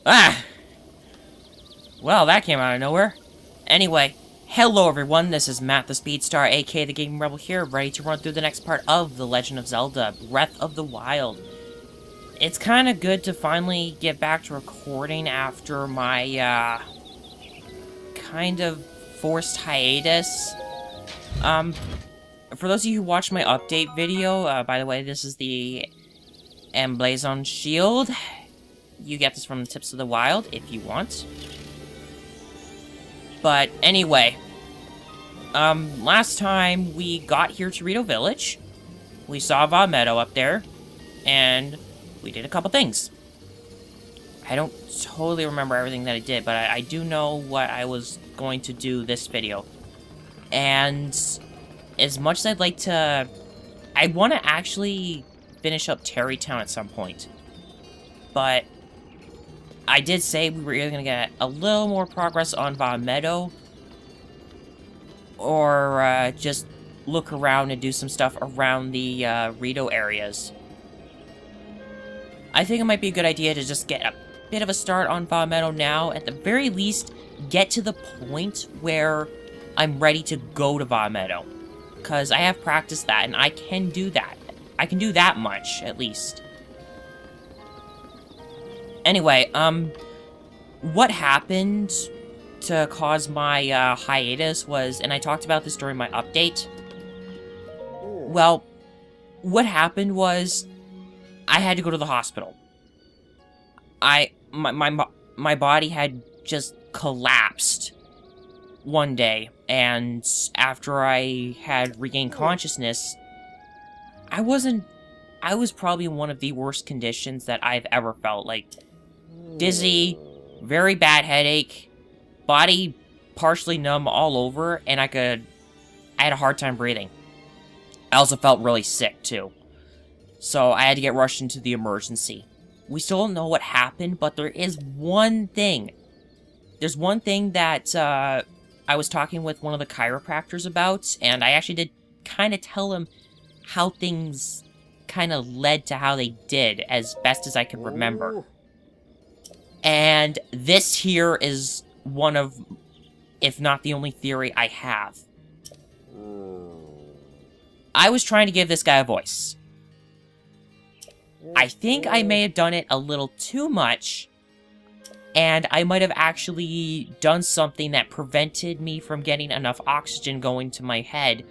Ah! Well, that came out of nowhere. Anyway, hello everyone, this is Matt the Speedstar, aka the Gaming Rebel here, ready to run through the next part of The Legend of Zelda, Breath of the Wild. It's kind of good to finally get back to recording after my, kind of forced hiatus. For those of you who watched my update video, by the way, this is the Emblazon Shield. You get this from the Tips of the Wild, if you want. But anyway, last time we got here to Rito Village, we saw Va Meadow up there, and we did a couple things. I don't totally remember everything that I did, but I do know what I was going to do this video. And as much as I'd like to, I want to actually finish up Terrytown at some point. But I did say we were either going to get a little more progress on Va Meadow, or just look around and do some stuff around the Rito areas. I think it might be a good idea to just get a bit of a start on Va Meadow now. At the very least, get to the point where I'm ready to go to Va Meadow. Because I have practiced that, and I can do that. I can do that much, at least. Anyway, what happened to cause my hiatus was, and I talked about this during my update. Well, what happened was, I had to go to the hospital. My body had just collapsed one day, and after I had regained consciousness, I was probably in one of the worst conditions that I've ever felt. Like, dizzy, very bad headache, body partially numb all over, and I had a hard time breathing. I also felt really sick, too. So I had to get rushed into the emergency. We still don't know what happened, but there is one thing. There's one thing that I was talking with one of the chiropractors about, and I actually did kind of tell him how things kind of led to how they did, as best as I can remember. And this here is one of, if not the only theory I have. I was trying to give this guy a voice. I think I may have done it a little too much, and I might have actually done something that prevented me from getting enough oxygen going to my head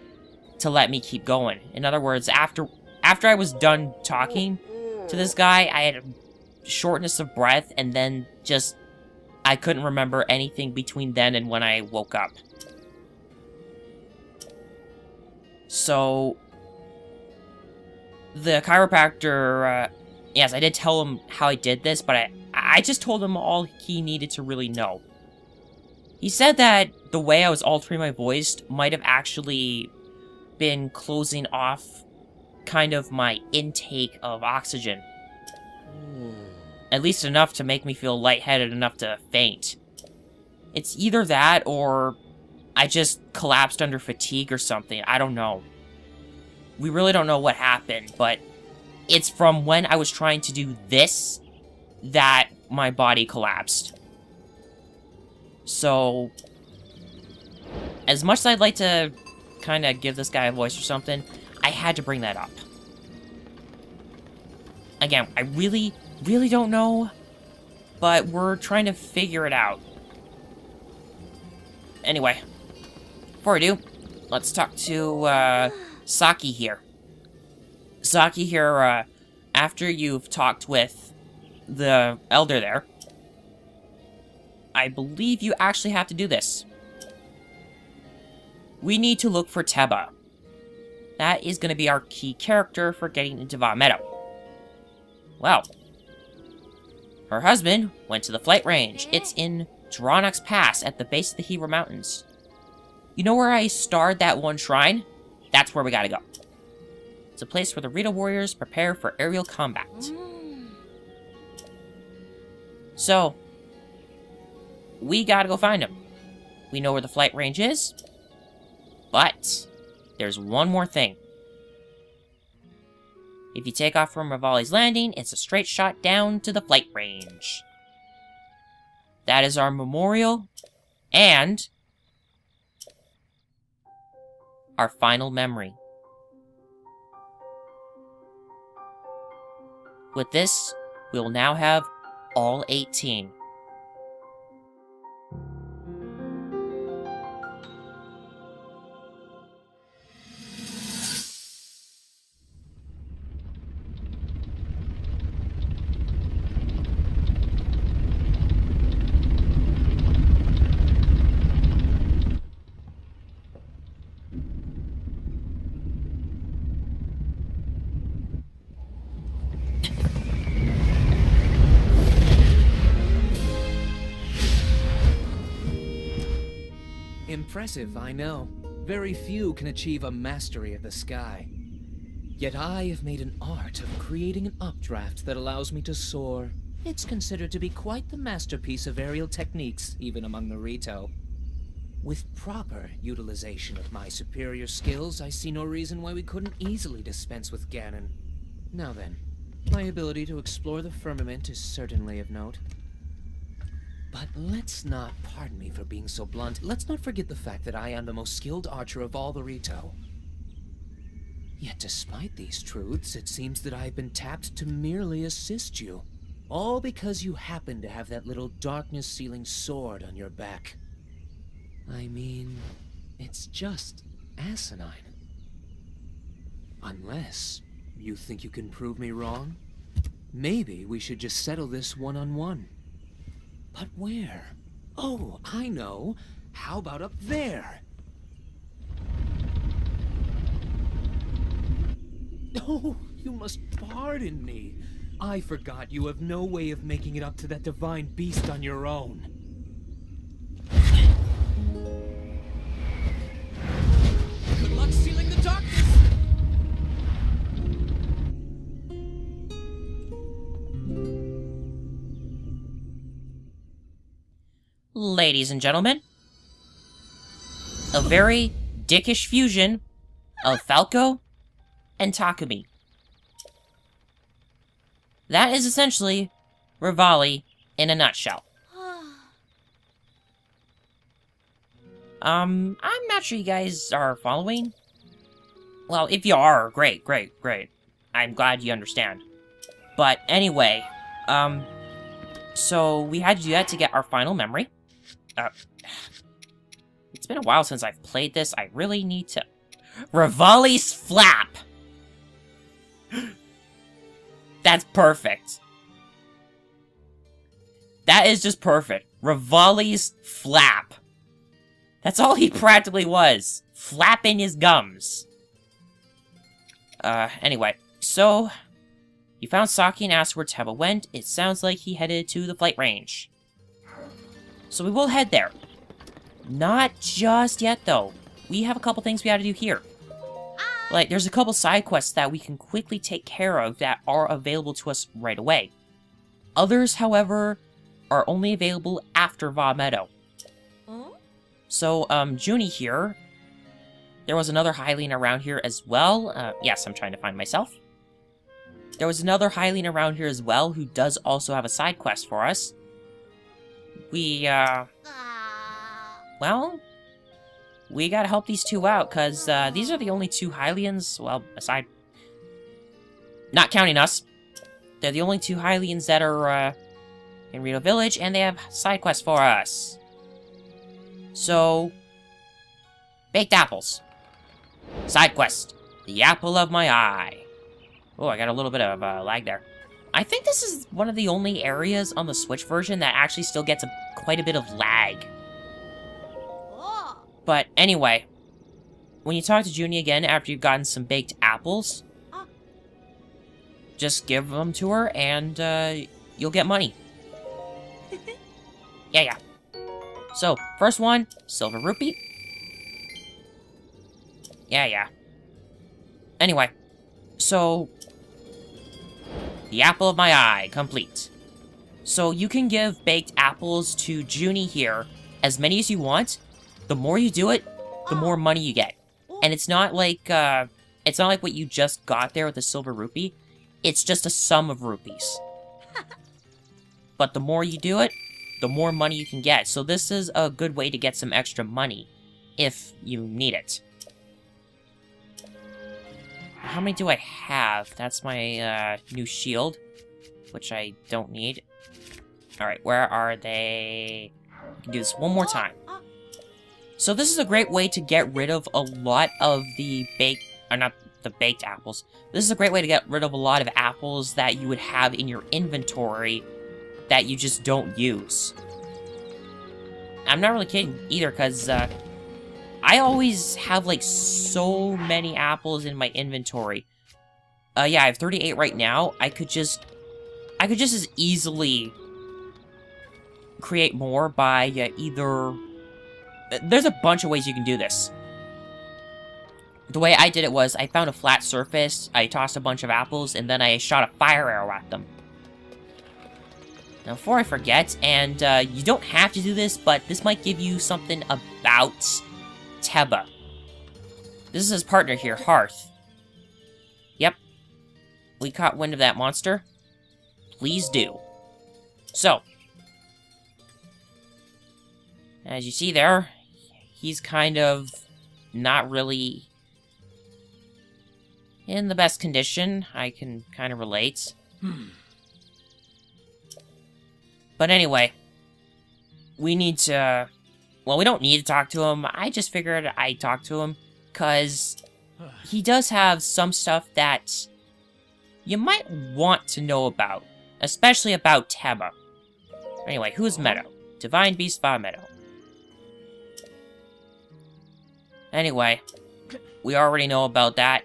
to let me keep going. In other words, after I was done talking to this guy, I had a shortness of breath, and then just, I couldn't remember anything between then and when I woke up. So, the chiropractor, yes, I did tell him how I did this, but I just told him all he needed to really know. He said that the way I was altering my voice might have actually been closing off kind of my intake of oxygen. At least enough to make me feel lightheaded enough to faint. It's either that or I just collapsed under fatigue or something. I don't know. We really don't know what happened, but it's from when I was trying to do this that my body collapsed. So, as much as I'd like to kind of give this guy a voice or something, I had to bring that up. Again, I really don't know, but we're trying to figure it out. Anyway, before I do, let's talk to, Saki here. Saki here, after you've talked with the elder there, I believe you actually have to do this. We need to look for Teba. That is going to be our key character for getting into Va Meadow. Well, her husband went to the flight range. It's in Dronok's Pass at the base of the Hebra Mountains. You know where I starred that one shrine? That's where we gotta go. It's a place where the Rito warriors prepare for aerial combat. So, we gotta go find him. We know where the flight range is, but there's one more thing. If you take off from Revali's landing, it's a straight shot down to the flight range. That is our memorial. And our final memory. With this, we will now have all 18. Impressive, I know. Very few can achieve a mastery of the sky. Yet I have made an art of creating an updraft that allows me to soar. It's considered to be quite the masterpiece of aerial techniques, even among the Rito. With proper utilization of my superior skills, I see no reason why we couldn't easily dispense with Ganon. Now then, my ability to explore the firmament is certainly of note. But let's not, pardon me for being so blunt, let's not forget the fact that I am the most skilled archer of all the Rito. Yet despite these truths, it seems that I've been tapped to merely assist you. All because you happen to have that little darkness-sealing sword on your back. I mean, it's just asinine. Unless you think you can prove me wrong? Maybe we should just settle this one-on-one. But where? Oh, I know. How about up there? Oh, you must pardon me. I forgot you have no way of making it up to that divine beast on your own. Good luck sealing the darkness! Ladies and gentlemen, a very dickish fusion of Falco and Takumi. That is essentially Revali in a nutshell. I'm not sure you guys are following. Well, if you are, great. I'm glad you understand. But anyway, so we had to do that to get our final memory. It's been a while since I've played this. I really need to... Revali's Flap! That's perfect. That is just perfect. Revali's Flap. That's all he practically was. Flapping his gums. Anyway. So, you found Saki and asked where Teba went. It sounds like he headed to the flight range. So we will head there. Not just yet, though. We have a couple things we gotta do here. Like, there's a couple side quests that we can quickly take care of that are available to us right away. Others, however, are only available after Va Meadow. So, Junie here. There was another Hylian around here as well. Yes, I'm trying to find myself. There was another Hylian around here as well who does also have a side quest for us. Well, we gotta help these two out, because these are the only two Hylians, well, aside... Not counting us. They're the only two Hylians that are in Rito Village, and they have side quests for us. So... Baked apples. Side quest. The apple of my eye. Oh, I got a little bit of lag there. I think this is one of the only areas on the Switch version that actually still gets quite a bit of lag. But anyway, when you talk to Junie again after you've gotten some baked apples, just give them to her and you'll get money. Yeah. So, first one, silver rupee. Yeah. Anyway, so... The apple of my eye, complete. So you can give baked apples to Junie here, as many as you want. The more you do it, the more money you get. And it's not like what you just got there with the silver rupee. It's just a sum of rupees. But the more you do it, the more money you can get. So this is a good way to get some extra money, if you need it. How many do I have? That's my new shield, which I don't need. Alright, where are they? I can do this one more time. So this is a great way to get rid of a lot of the not the baked apples. This is a great way to get rid of a lot of apples that you would have in your inventory that you just don't use. I'm not really kidding either, because I always have like so many apples in my inventory. Yeah, I have 38 right now. I could just as easily create more by either... There's a bunch of ways you can do this. The way I did it was, I found a flat surface, I tossed a bunch of apples, and then I shot a fire arrow at them. Now, before I forget, and you don't have to do this, but this might give you something about Teba. This is his partner here, Hearth. Yep. We caught wind of that monster. Please do. So, as you see there, he's kind of not really in the best condition. I can kind of relate. But anyway, we need to... Well, we don't need to talk to him. I just figured I'd talk to him, because he does have some stuff that you might want to know about, especially about Teba. Anyway, who's Meadow? Divine Beast Fire Meadow. Anyway, we already know about that.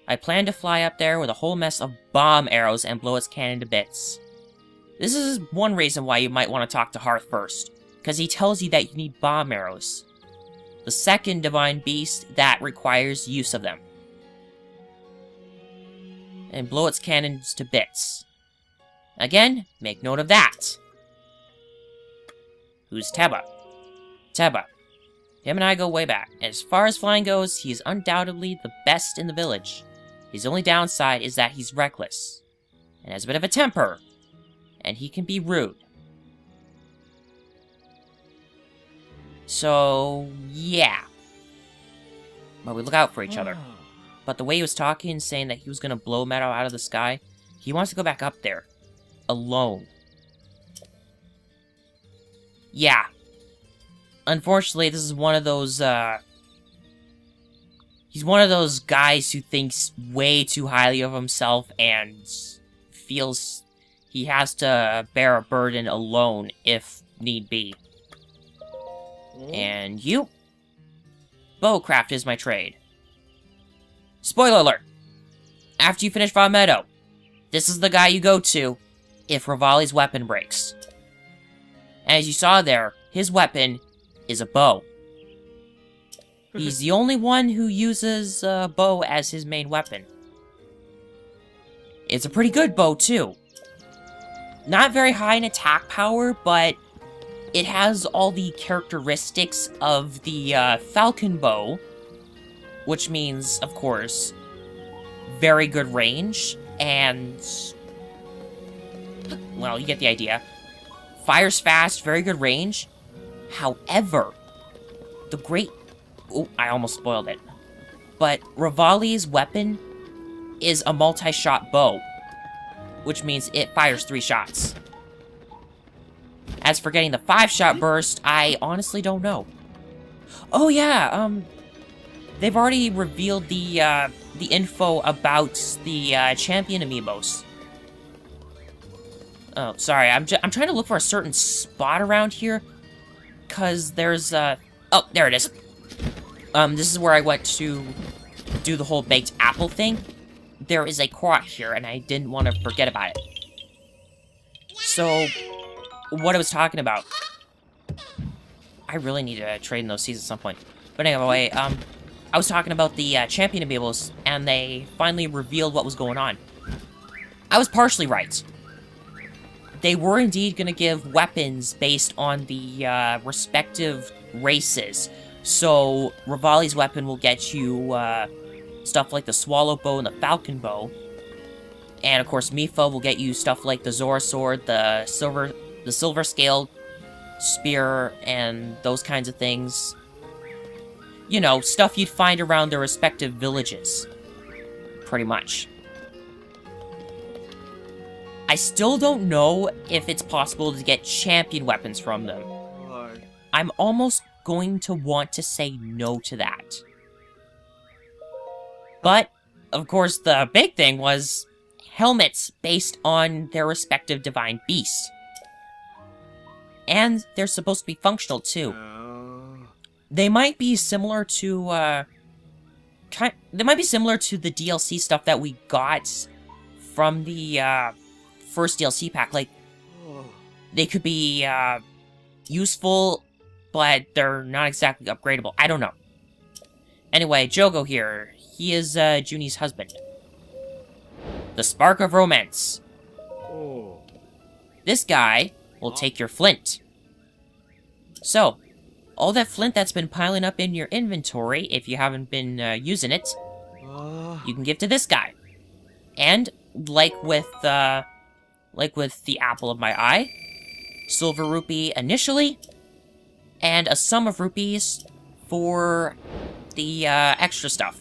I plan to fly up there with a whole mess of bomb arrows and blow its cannon to bits. This is one reason why you might want to talk to Hearth first, because he tells you that you need bomb arrows. The second divine beast that requires use of them. And blow its cannons to bits. Again, make note of that. Who's Teba? Teba. Him and I go way back. As far as flying goes, he is undoubtedly the best in the village. His only downside is that he's reckless, and has a bit of a temper, and he can be rude. So, yeah. But we look out for each other. But the way he was talking, saying that he was gonna blow Meadow out of the sky, he wants to go back up there. Alone. Yeah. Unfortunately, this is one of those, he's one of those guys who thinks way too highly of himself and feels he has to bear a burden alone if need be. And you? Bowcraft is my trade. Spoiler alert! After you finish Fire Meadow, this is the guy you go to if Revali's weapon breaks. As you saw there, his weapon is a bow. He's the only one who uses a bow as his main weapon. It's a pretty good bow, too. Not very high in attack power, but it has all the characteristics of the falcon bow, which means, of course, very good range, and... well, you get the idea. Fires fast, very good range. However, the great... oh, I almost spoiled it. But Revali's weapon is a multi-shot bow, which means it fires 3 shots. As for getting the 5-shot burst, I honestly don't know. Oh yeah, they've already revealed the info about the champion amiibos. Oh, sorry, I'm trying to look for a certain spot around here, cause there's oh, there it is. This is where I went to do the whole baked apple thing. There is a quart here, and I didn't want to forget about it. So, what I was talking about. I really need to trade in those seeds at some point. But anyway, I was talking about the champion amiibos, and they finally revealed what was going on. I was partially right. They were indeed going to give weapons based on the respective races. So, Revali's weapon will get you stuff like the Swallow Bow and the Falcon Bow. And of course, Mifa will get you stuff like the Zora Sword, the Silver Scale spear, and those kinds of things. You know, stuff you'd find around their respective villages. Pretty much. I still don't know if it's possible to get champion weapons from them. I'm almost going to want to say no to that. But, of course, the big thing was helmets based on their respective divine beasts. And they're supposed to be functional, too. They might be similar to, they might be similar to the DLC stuff that we got from the, first DLC pack. Like, they could be, useful, but they're not exactly upgradable. I don't know. Anyway, Jogo here. He is, Junie's husband. The spark of romance. This guy will take your flint. So, all that flint that's been piling up in your inventory, if you haven't been using it, you can give to this guy. And, like with the apple of my eye, silver rupee initially, and a sum of rupees for the extra stuff.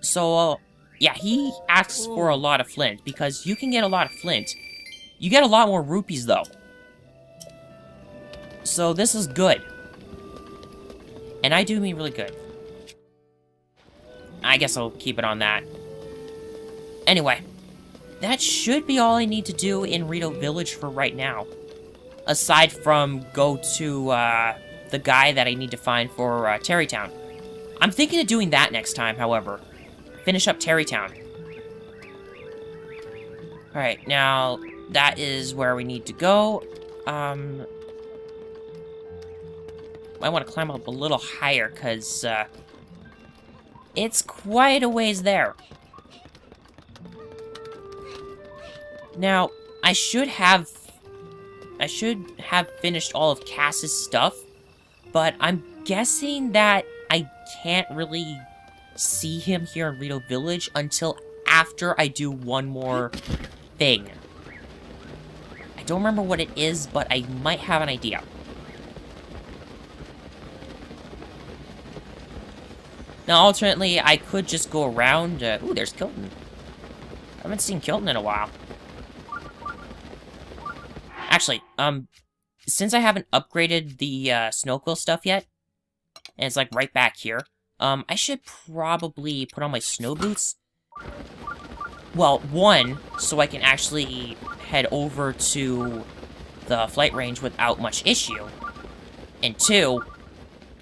So, yeah, he asks for a lot of flint, because you can get a lot of flint. You get a lot more rupees, though. So this is good. And I do mean really good. I guess I'll keep it on that. Anyway, that should be all I need to do in Rito Village for right now. Aside from go to the guy that I need to find for Terrytown. I'm thinking of doing that next time, however. Finish up Terrytown. Alright, now that is where we need to go. I want to climb up a little higher, because, it's quite a ways there. Now, I should have finished all of Cass's stuff, but I'm guessing that I can't really see him here in Rito Village until after I do one more thing. I don't remember what it is, but I might have an idea. Now, alternately, I could just go around... ooh, there's Kilton. I haven't seen Kilton in a while. Actually, since I haven't upgraded the Snowquill stuff yet, and it's, like, right back here, I should probably put on my snow boots. Well, one, so I can actually head over to the flight range without much issue. And two,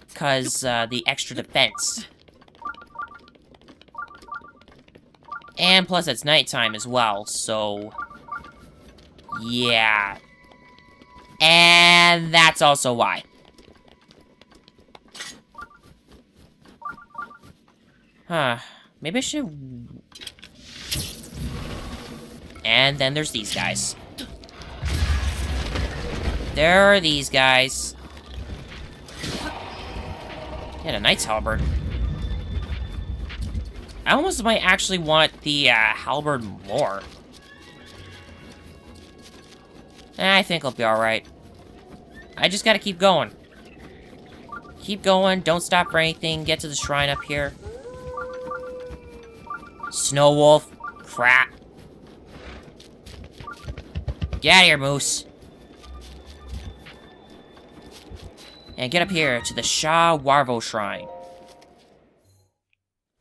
because the extra defense. And plus it's nighttime as well, so... yeah. And that's also why. Huh. Maybe I should... And then there's these guys. There are these guys. And a knight's halberd. I almost might actually want the halberd more. I think I'll be alright. I just gotta keep going. Keep going, don't stop for anything, get to the shrine up here. Snow wolf. Crap. Get out of here, moose. And get up here to the Shah Warvo Shrine.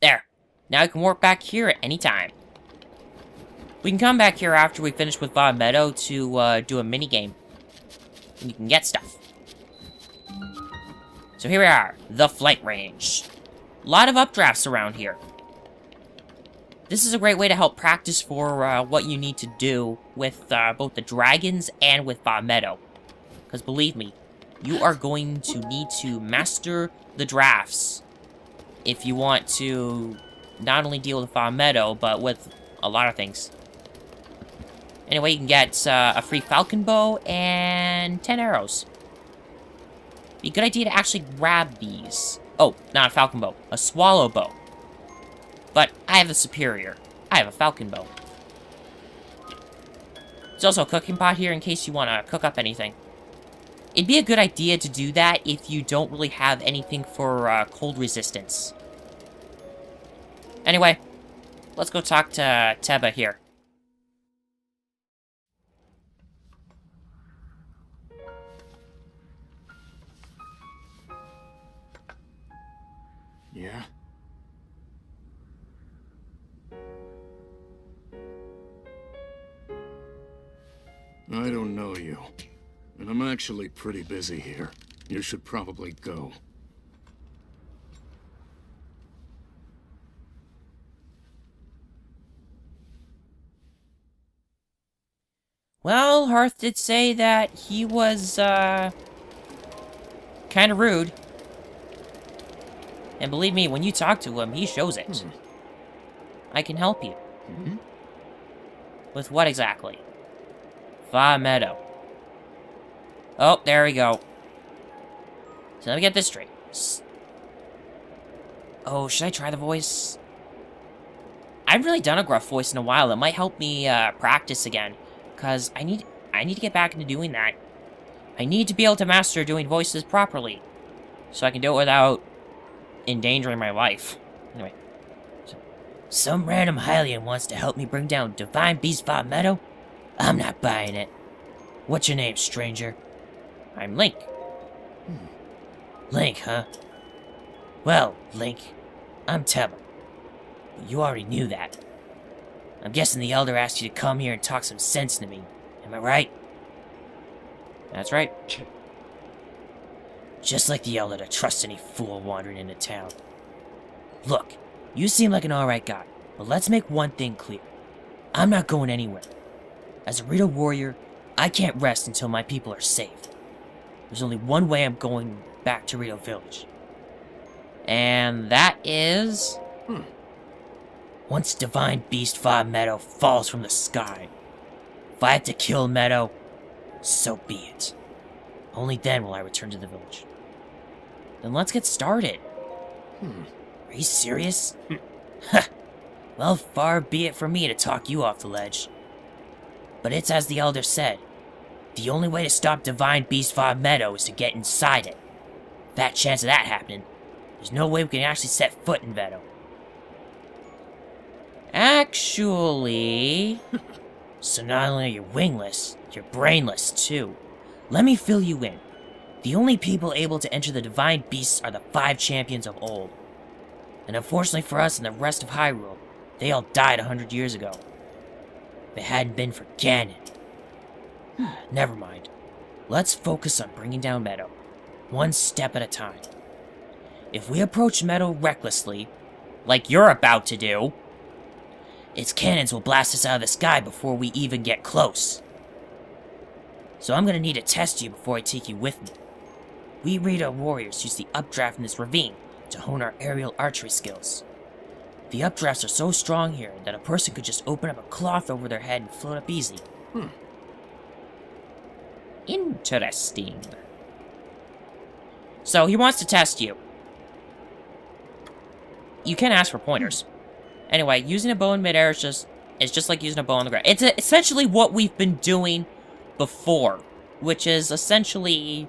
There. Now we can warp back here at any time. We can come back here after we finish with Bob Meadow to do a minigame. And you can get stuff. So here we are, the flight range. A lot of updrafts around here. This is a great way to help practice for what you need to do with both the dragons and with Bob Meadow. Because believe me, you are going to need to master the drafts if you want to not only deal with Bob Meadow, but with a lot of things. Anyway, you can get a free falcon bow and 10 arrows. Be a good idea to actually grab these. Oh, not a falcon bow, a swallow bow. But I have a superior. I have a falcon bow. There's also a cooking pot here in case you want to cook up anything. It'd be a good idea to do that if you don't really have anything for cold resistance. Anyway, let's go talk to Teba here. Yeah? I don't know you. And I'm actually pretty busy here. You should probably go. Well, Hearth did say that he was, kind of rude. And believe me, when you talk to him, he shows it. I can help you. With what exactly? Fa Meadow. Oh, there we go. So let me get this straight. Oh, should I try the voice? I haven't really done a gruff voice in a while. It might help me practice again, because I need to get back into doing that. I need to be able to master doing voices properly, so I can do it without endangering my life. Anyway, so, some random Hylian wants to help me bring down Divine Beast Fa Meadow? I'm not buying it. What's your name, stranger? I'm Link. Link, huh? Well, Link, I'm Teba. You already knew that. I'm guessing the Elder asked you to come here and talk some sense to me. Am I right? That's right. Just like the Elder to trust any fool wandering into town. Look, you seem like an alright guy, but let's make one thing clear. I'm not going anywhere. As a Rito warrior, I can't rest until my people are safe. There's only one way I'm going back to Rito Village. And that is... Once Divine Beast Fa Meadow falls from the sky. If I have to kill Meadow, so be it. Only then will I return to the village. Then let's get started. Are you serious? Well, far be it from me to talk you off the ledge. But it's as the Elder said. The only way to stop Divine Beast Fa Meadow is to get inside it. Fat chance of that happening. There's no way we can actually set foot in Meadow. Actually... So not only are you wingless, you're brainless too. Let me fill you in. The only people able to enter the Divine Beasts are the 5 champions of old. And unfortunately for us and the rest of Hyrule, they all died 100 years ago. If it hadn't been for Ganon. Never mind. Let's focus on bringing down Meadow, one step at a time. If we approach Meadow recklessly, like you're about to do, its cannons will blast us out of the sky before we even get close. So I'm gonna need to test you before I take you with me. We Rito warriors use the updraft in this ravine to hone our aerial archery skills. The updrafts are so strong here that a person could just open up a cloth over their head and float up easy. Interesting. So he wants to test you. You can ask for pointers. Anyway, using a bow in midair is just like using a bow on the ground. It's essentially what we've been doing before, which is essentially...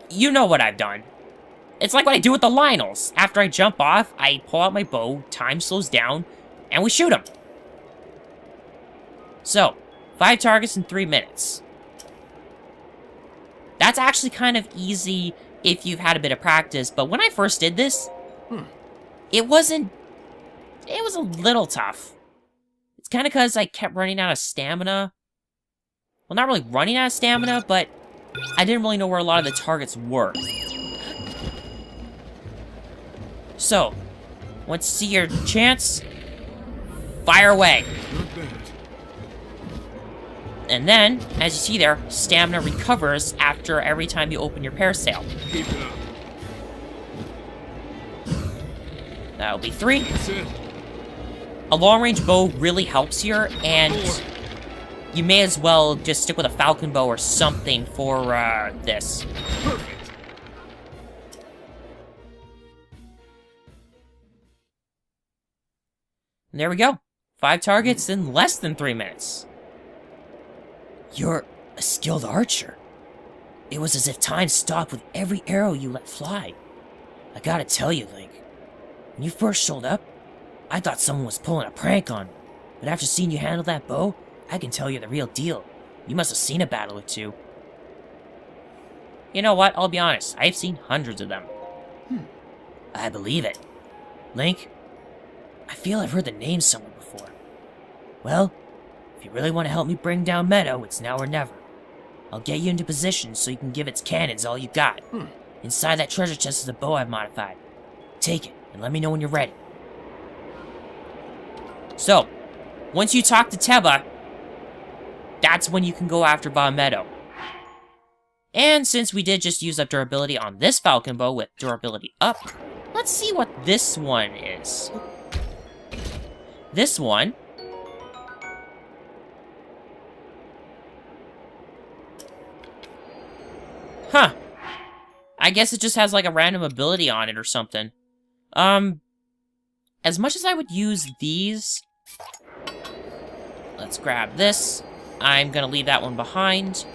You know what I've done. It's like what I do with the Lionels. After I jump off, I pull out my bow, time slows down, and we shoot them. So, 5 targets in 3 minutes. That's actually kind of easy if you've had a bit of practice, but when I first did this, it wasn't... It was a little tough. It's kind of because I kept running out of stamina. Well, not really running out of stamina, but I didn't really know where a lot of the targets were. So, once you see your chance, fire away. And then, as you see there, stamina recovers after every time you open your parasail. Keep it up. That'll be 3. That's it. A long-range bow really helps here, and you may as well just stick with a falcon bow or something for this. Perfect. And there we go. 5 targets in less than 3 minutes. You're a skilled archer. It was as if time stopped with every arrow you let fly. I gotta tell you, Link, when you first showed up, I thought someone was pulling a prank on me. But after seeing you handle that bow, I can tell you're the real deal. You must have seen a battle or two. You know what? I'll be honest. I've seen hundreds of them. I believe it. Link, I feel I've heard the name somewhere before. Well, if you really want to help me bring down Meadow, it's now or never. I'll get you into position so you can give its cannons all you got. Inside that treasure chest is a bow I've modified. Take it, and let me know when you're ready. So, once you talk to Teba, that's when you can go after Bob Meadow. And since we did just use up durability on this Falcon Bow with durability up, let's see what this one is. This one... Huh. I guess it just has like a random ability on it or something. As much as I would use these... Let's grab this. I'm gonna leave that one behind.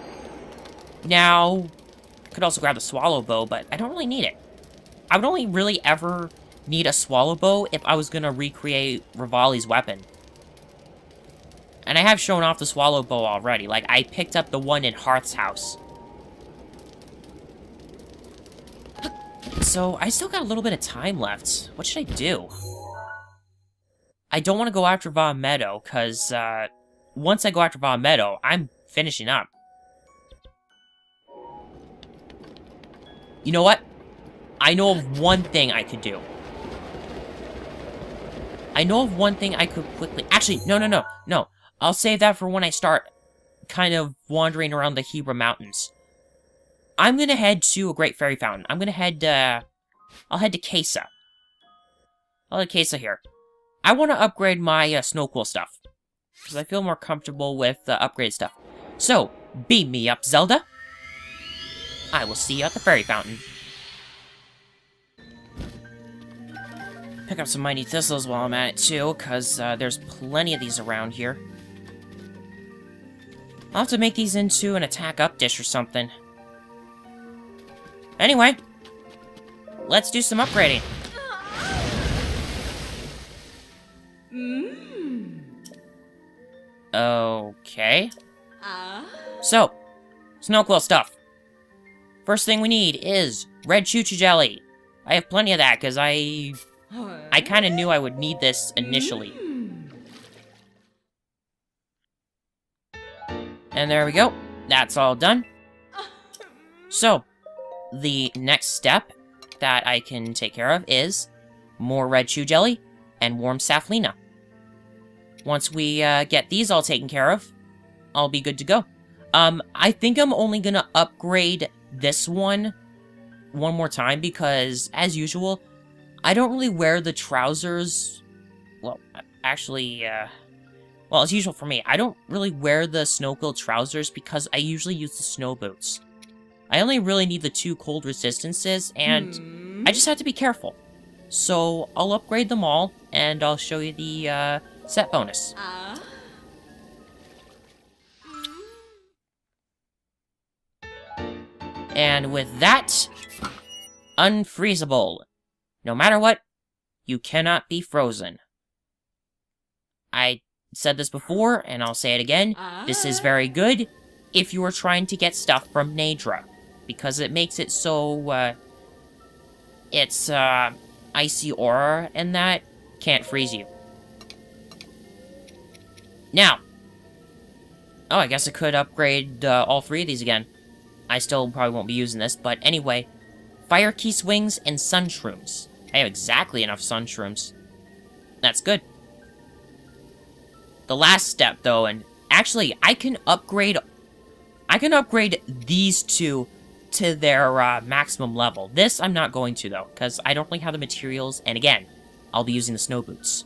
Now, I could also grab the Swallow Bow, but I don't really need it. I would only really ever need a Swallow Bow if I was gonna recreate Revali's weapon. And I have shown off the Swallow Bow already. Like, I picked up the one in Hearth's house. So, I still got a little bit of time left. What should I do? I don't want to go after Von Meadow, because, once I go after Von Meadow, I'm finishing up. You know what? I know of one thing I could do. I know of one thing I could quickly... Actually, no. I'll save that for when I start kind of wandering around the Hebra Mountains. I'm gonna head to a Great Fairy Fountain. I'm gonna head, I'll head to Kesa. I'll head to Kesa here. I want to upgrade my Snowcool stuff. Because I feel more comfortable with upgrade stuff. So, beam me up, Zelda. I will see you at the Fairy Fountain. Pick up some Mighty Thistles while I'm at it, too, because there's plenty of these around here. I'll have to make these into an attack up dish or something. Anyway, let's do some upgrading. Okay. So, Snowquill stuff. First thing we need is red choo-choo jelly. I have plenty of that, because I kind of knew I would need this initially. And there we go. That's all done. So, the next step that I can take care of is more red chew jelly and warm Saflina. Once we get these all taken care of, I'll be good to go. I think I'm only gonna upgrade this one more time because, as usual, I don't really wear the trousers. Well, actually, well, as usual for me, I don't really wear the Snowquill trousers because I usually use the snow boots. I only really need the 2 cold resistances, and I just have to be careful. So, I'll upgrade them all, and I'll show you the, set bonus. And with that, unfreezable. No matter what, you cannot be frozen. I said this before, and I'll say it again. This is very good if you are trying to get stuff from Nadra, because it makes it so, it's, icy aura, and that can't freeze you. Now, oh, I guess I could upgrade all 3 of these again. I still probably won't be using this, but anyway, Fire Key Swings and Sun Shrooms. I have exactly enough Sun Shrooms. That's good. The last step, though, and actually, I can upgrade these 2 to their maximum level. This I'm not going to, though, because I don't really have the materials, and again, I'll be using the snow boots.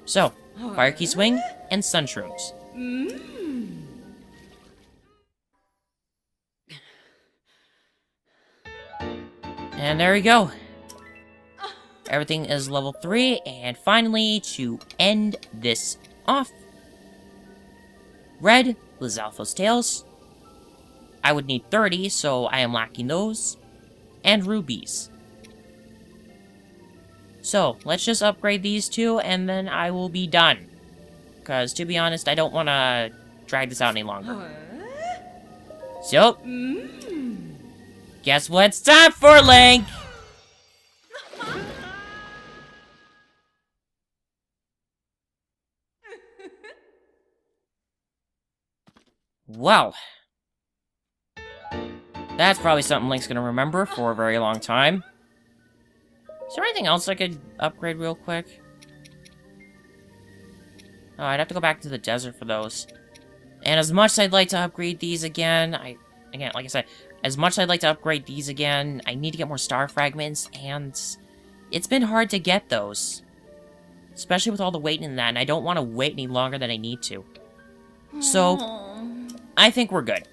So, Fire Key Swing and Sun Shrooms. And there we go. Everything is level 3, and finally, to end this off, red Lizalfo's tails. I would need 30, so I am lacking those. And rubies. So, let's just upgrade these two, and then I will be done. Because, to be honest, I don't want to drag this out any longer. So, guess what it's time for, Link? Well, that's probably something Link's gonna remember for a very long time. Is there anything else I could upgrade real quick? Oh, I'd have to go back to the desert for those. And as much as I'd like to upgrade these again, like I said, as much as I'd like to upgrade these again, I need to get more star fragments, and it's been hard to get those. Especially with all the waiting in that, and I don't want to wait any longer than I need to. So, I think we're good.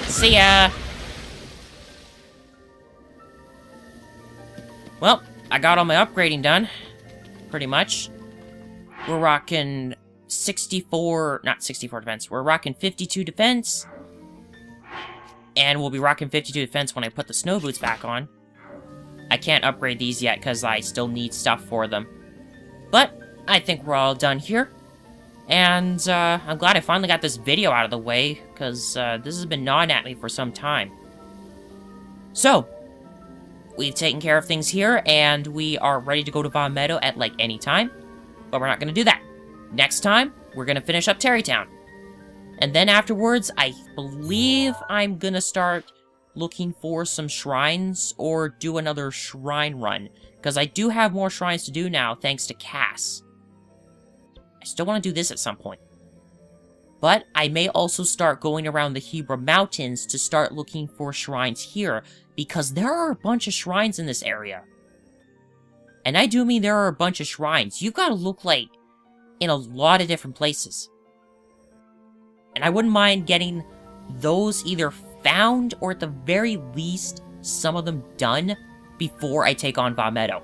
See ya! Well, I got all my upgrading done. Pretty much. We're rocking not 64 defense. We're rocking 52 defense. And we'll be rocking 52 defense when I put the snow boots back on. I can't upgrade these yet because I still need stuff for them. But I think we're all done here. And I'm glad I finally got this video out of the way, because this has been gnawing at me for some time. So, we've taken care of things here, and we are ready to go to Vaughn Meadow at, like, any time. But we're not going to do that. Next time, we're going to finish up Terrytown. And then afterwards, I believe I'm going to start looking for some shrines, or do another shrine run. Because I do have more shrines to do now, thanks to Cass. I still want to do this at some point. But I may also start going around the Hebra Mountains to start looking for shrines here, because there are a bunch of shrines in this area. And I do mean there are a bunch of shrines. You've got to look, like, in a lot of different places. And I wouldn't mind getting those either found, or at the very least, some of them done before I take on Vaughn Meadow.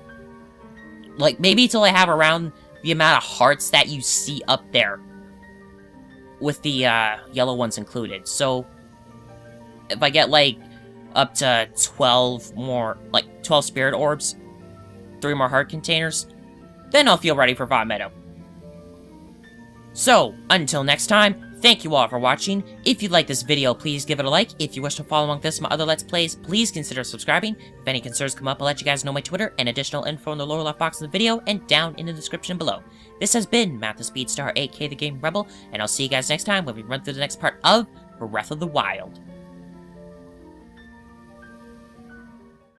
Like, maybe till I have around the amount of hearts that you see up there, with the yellow ones included. So, if I get, like, up to 12 more, like, 12 spirit orbs, 3 more heart containers, then I'll feel ready for Vaughn Meadow. So, until next time, thank you all for watching. If you like this video, please give it a like. If you wish to follow along this and my other Let's Plays, please consider subscribing. If any concerns come up, I'll let you guys know my Twitter and additional info in the lower left box of the video and down in the description below. This has been Matt the Speedstar, aka the Game Rebel, and I'll see you guys next time when we run through the next part of Breath of the Wild.